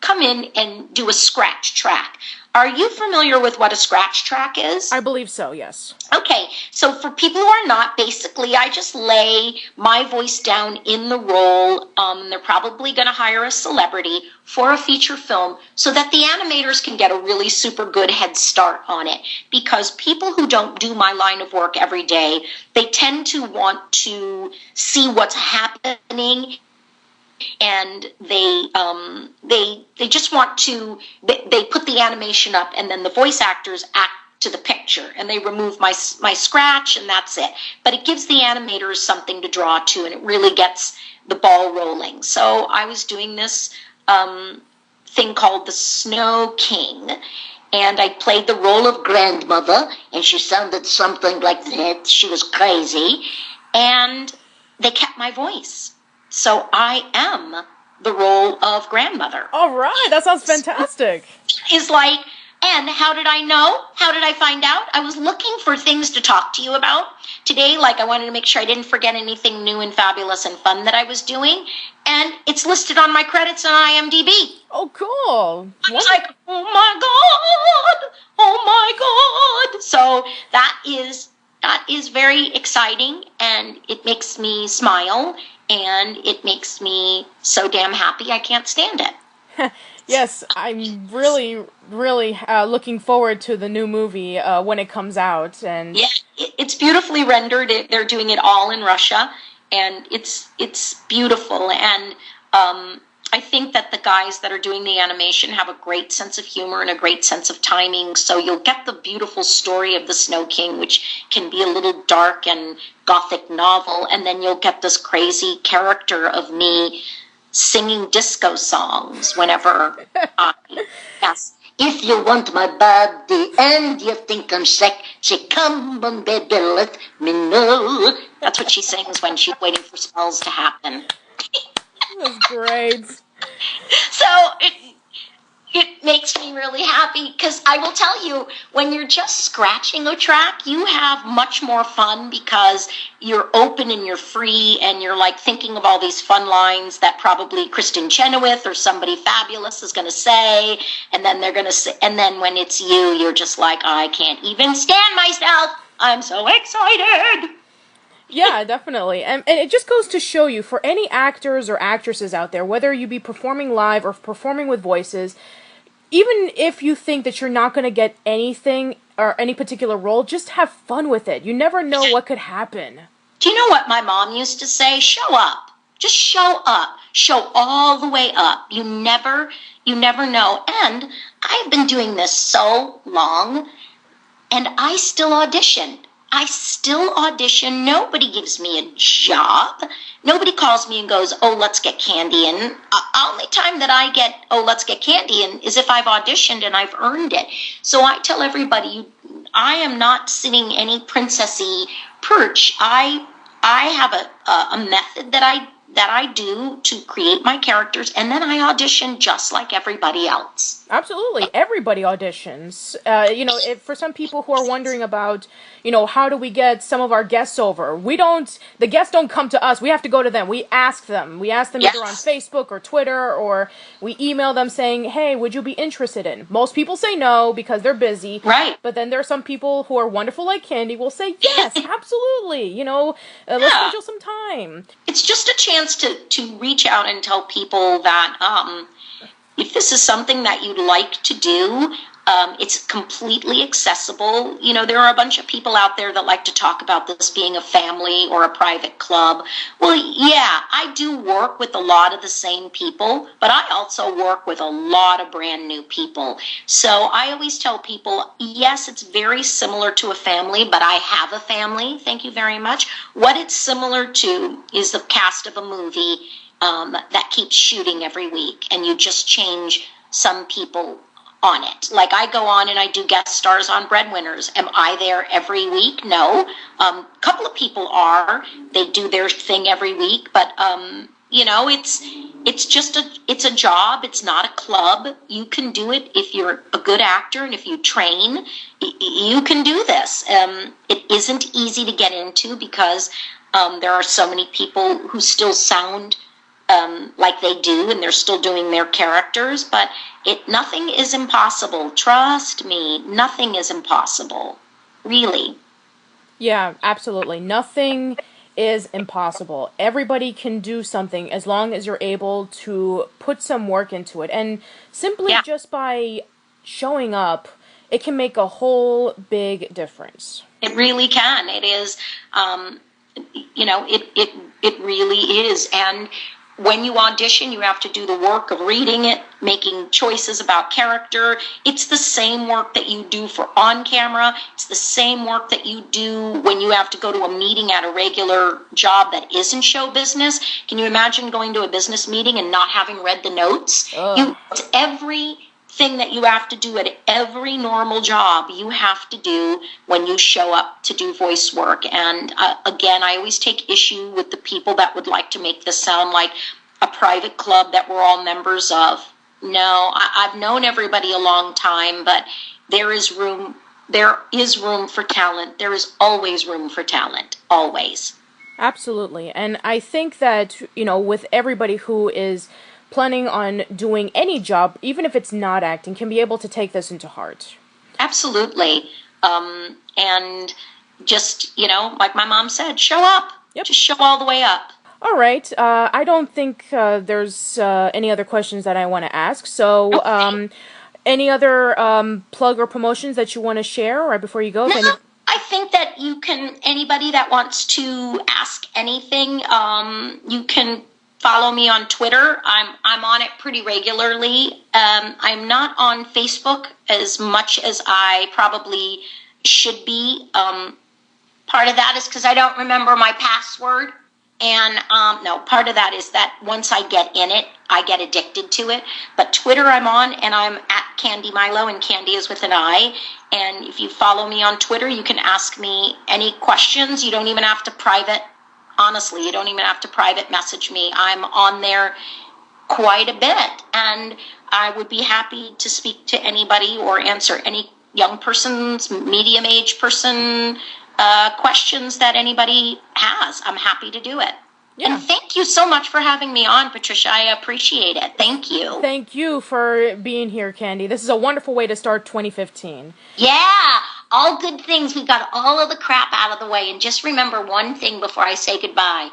come in and do a scratch track. Are you familiar with what a scratch track is? I believe so, yes. Okay, so for people who are not, basically I just lay my voice down in the role. They're probably going to hire a celebrity for a feature film so that the animators can get a really super good head start on it. Because people who don't do my line of work every day, they tend to want to see what's happening, and they just want to, they put the animation up, and then the voice actors act to the picture, and they remove my scratch, and that's it. But it gives the animators something to draw to, and it really gets the ball rolling. So I was doing this thing called the Snow King, and I played the role of grandmother, and she sounded something like that. She was crazy, and they kept my voice. So I am the role of grandmother. All right, that sounds fantastic. It's like, and how did I know? How did I find out? I was looking for things to talk to you about today. Like, I wanted to make sure I didn't forget anything new and fabulous and fun that I was doing. And it's listed on my credits on IMDb. Oh, cool. I was like, oh my God. Oh my God. So that is very exciting, and it makes me smile, and it makes me so damn happy I can't stand it. Yes, I'm really, really looking forward to the new movie when it comes out. And yeah, it's beautifully rendered. They're doing it all in Russia, and it's beautiful. And I think that the guys that are doing the animation have a great sense of humor and a great sense of timing. So you'll get the beautiful story of the Snow King, which can be a little dark and gothic novel, and then you'll get this crazy character of me singing disco songs whenever yes. If you want my body and you think I'm sexy, come on, baby, let me know. That's what she sings when she's waiting for spells to happen. That's great. So it makes me really happy, because I will tell you, when you're just scratching a track, you have much more fun because you're open and you're free, and you're like thinking of all these fun lines that probably Kristen Chenoweth or somebody fabulous is going to say, and then they're going to say, and then when it's you, you're just like, I can't even stand myself. I'm so excited. Yeah, definitely. And it just goes to show you, for any actors or actresses out there, whether you be performing live or performing with voices, even if you think that you're not going to get anything or any particular role, just have fun with it. You never know what could happen. Do you know what my mom used to say? Show up. Just show up. Show all the way up. You never know. And I've been doing this so long, and I still audition. Nobody gives me a job. Nobody calls me and goes, oh, let's get Candi in. Only time that I get, oh, let's get Candi in, is if I've auditioned and I've earned it. So I tell everybody, I am not sitting any princessy perch. I have a method that I do to create my characters, and then I audition just like everybody else. Absolutely. Everybody auditions. If for some people who are wondering about, how do we get some of our guests over? The guests don't come to us. We have to go to them. We ask them. Yes. Either on Facebook or Twitter, or we email them saying, hey, would you be interested in? Most people say no because they're busy. Right. But then there are some people who are wonderful like Candi will say, yes, absolutely. Let's schedule some time. It's just a chance to reach out and tell people that if this is something that you'd like to do, It's completely accessible. You know, there are a bunch of people out there that like to talk about this being a family or a private club. Well, yeah, I do work with a lot of the same people, but I also work with a lot of brand new people. So I always tell people, yes, it's very similar to a family, but I have a family. Thank you very much. What it's similar to is the cast of a movie that keeps shooting every week, and you just change some people on it. Like I go on and I do guest stars on Breadwinners. Am I there every week? No. A couple of people are. They do their thing every week, but you know, it's just it's a job. It's not a club. You can do it if you're a good actor and if you train. You can do this. It isn't easy to get into because there are so many people who still sound like they do, and they're still doing their characters, but nothing is impossible. Trust me, nothing is impossible. Really. Yeah, absolutely. Nothing is impossible. Everybody can do something as long as you're able to put some work into it. And simply just by showing up, it can make a whole big difference. It really can. It is, you know, it really is. And when you audition, you have to do the work of reading it, making choices about character. It's the same work that you do for on camera. It's the same work that you do when you have to go to a meeting at a regular job that isn't show business. Can you imagine going to a business meeting and not having read the notes? It's everything that you have to do at every normal job you have to do when you show up to do voice work. And again, I always take issue with the people that would like to make this sound like a private club that we're all members of. No, I've known everybody a long time, but there is room for talent. There is always room for talent, always. Absolutely. And I think that, you know, with everybody who is planning on doing any job, even if it's not acting, can be able to take this into heart. Absolutely. And just, you know, like my mom said, show up. Yep. Just show all the way up. All right. I don't think there's any other questions that I want to ask. So, okay. Any other plug or promotions that you want to share right before you go? No, I think that anybody that wants to ask anything, you can follow me on Twitter. I'm on it pretty regularly. I'm not on Facebook as much as I probably should be. Part of that is because I don't remember my password. And no, part of that is that once I get in it, I get addicted to it. But Twitter I'm on, and I'm at Candi Milo, and Candi is with an I. And if you follow me on Twitter, you can ask me any questions. You don't even have to honestly, you don't even have to private message me. I'm on there quite a bit, and I would be happy to speak to anybody or answer any young person's, medium-age person questions that anybody has. I'm happy to do it. Yeah. And thank you so much for having me on, Patricia. I appreciate it. Thank you. Thank you for being here, Candi. This is a wonderful way to start 2015. Yeah, all good things. We got all of the crap out of the way. And just remember one thing before I say goodbye.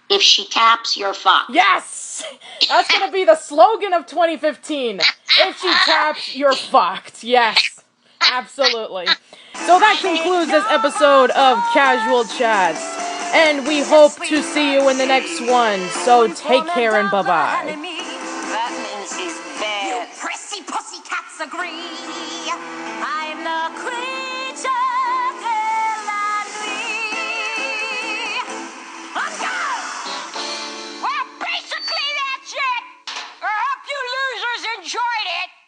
If she taps, you're fucked. Yes! That's going to be the slogan of 2015. If she taps, you're fucked. Yes. Absolutely. So that concludes this episode of Casual Chats, and we hope to see you in the next one. So take care and bye-bye. That means she's bad. You prissy pussycats agree. I'm the